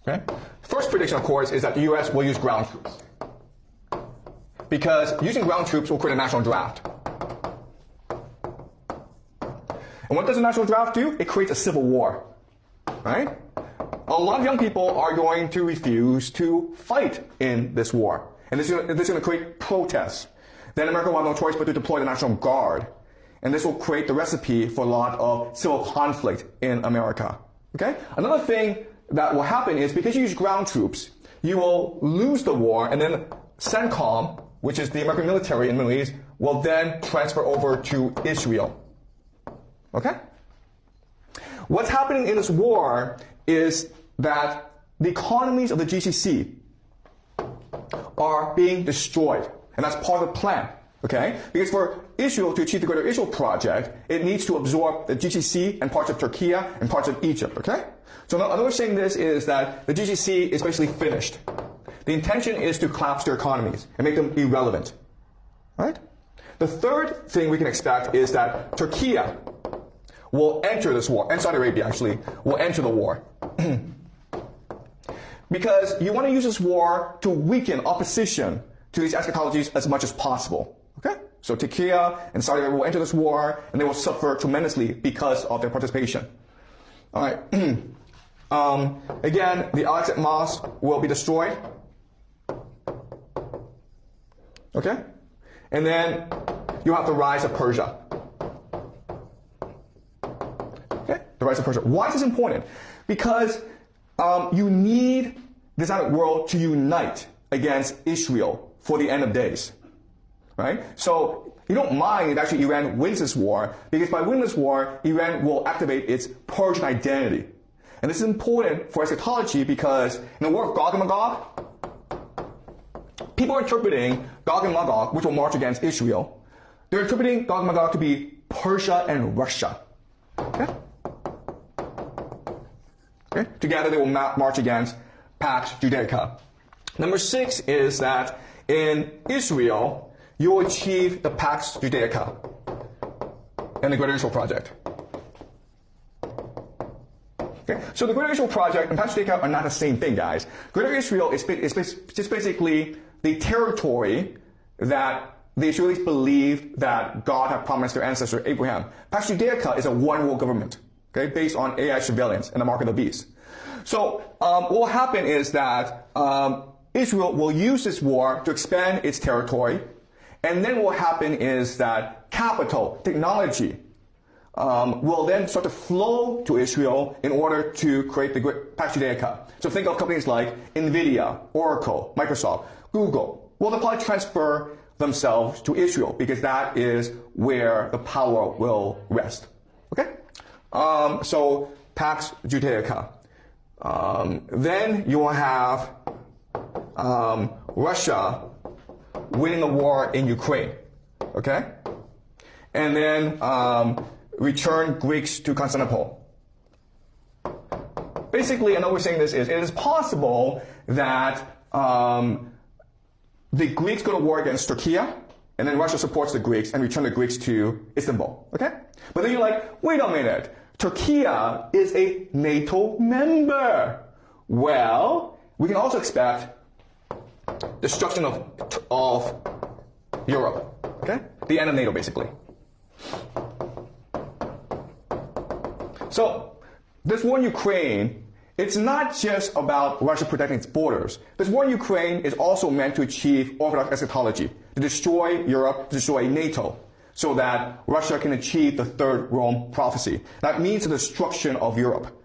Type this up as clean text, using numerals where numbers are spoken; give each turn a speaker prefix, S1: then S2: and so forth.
S1: Okay? First prediction, of course, is that the U.S. will use ground troops. Because using ground troops will create a national draft. And what does a national draft do? It creates a civil war. Right? A lot of young people are going to refuse to fight in this war. And this is going to create protests. Then America will have no choice but to deploy the National Guard. And this will create the recipe for a lot of civil conflict in America. Okay? Another thing that will happen is because you use ground troops, you will lose the war, and then CENTCOM, which is the American military in the Middle East, will then transfer over to Israel. Okay? What's happening in this war is that the economies of the GCC are being destroyed. And that's part of the plan. Okay? Because for Israel to achieve the Greater Israel Project, it needs to absorb the GCC and parts of Turkey and parts of Egypt. Okay? So another way of saying this is that the GCC is basically finished. The intention is to collapse their economies and make them irrelevant. Right? The third thing we can expect is that Turkey will enter this war, and Saudi Arabia actually, will enter the war. Because you want to use this war to weaken opposition to these eschatologies as much as possible. Okay? So Turkey and Saudi Arabia will enter this war, and they will suffer tremendously because of their participation. All right. Again, the Al-Aqsa Mosque will be destroyed. Okay? And then you have the rise of Persia. Okay? The rise of Persia. Why is this important? Because you need the Islamic world to unite against Israel for the end of days. Right? So you don't mind if actually Iran wins this war, because by winning this war, Iran will activate its Persian identity. And this is important for eschatology because in the war of Gog and Magog, people are interpreting Gog and Magog, which will march against Israel. They're interpreting Gog and Magog to be Persia and Russia. Okay? Okay? Together they will march against Pax Judaica. Number 6 is that in Israel, you will achieve the Pax Judaica and the Greater Israel Project. Okay? So the Greater Israel Project and Pax Judaica are not the same thing, guys. Greater Israel is just basically the territory that the Israelis believed that God had promised their ancestor Abraham. Pax Judaica is a one-world government, okay, based on AI surveillance and the mark of the beast. So what will happen is that Israel will use this war to expand its territory, and then what will happen is that capital, technology, will then start to flow to Israel in order to create the Pax Judaica. So think of companies like NVIDIA, Oracle, Microsoft, Google. Will they'll probably transfer themselves to Israel because that is where the power will rest. Okay? So Pax Judaica. Then you will have Russia winning the war in Ukraine. Okay? And then return Greeks to Constantinople. Basically, another way of saying this is, it is possible that the Greeks go to war against Turkey, and then Russia supports the Greeks and return the Greeks to Istanbul. Okay? But then you're like, wait a minute. Turkey is a NATO member. Well, we can also expect destruction of Europe. Okay? The end of NATO, basically. So, this war in Ukraine, it's not just about Russia protecting its borders. This war in Ukraine is also meant to achieve Orthodox eschatology, to destroy Europe, to destroy NATO, so that Russia can achieve the Third Rome prophecy. That means the destruction of Europe.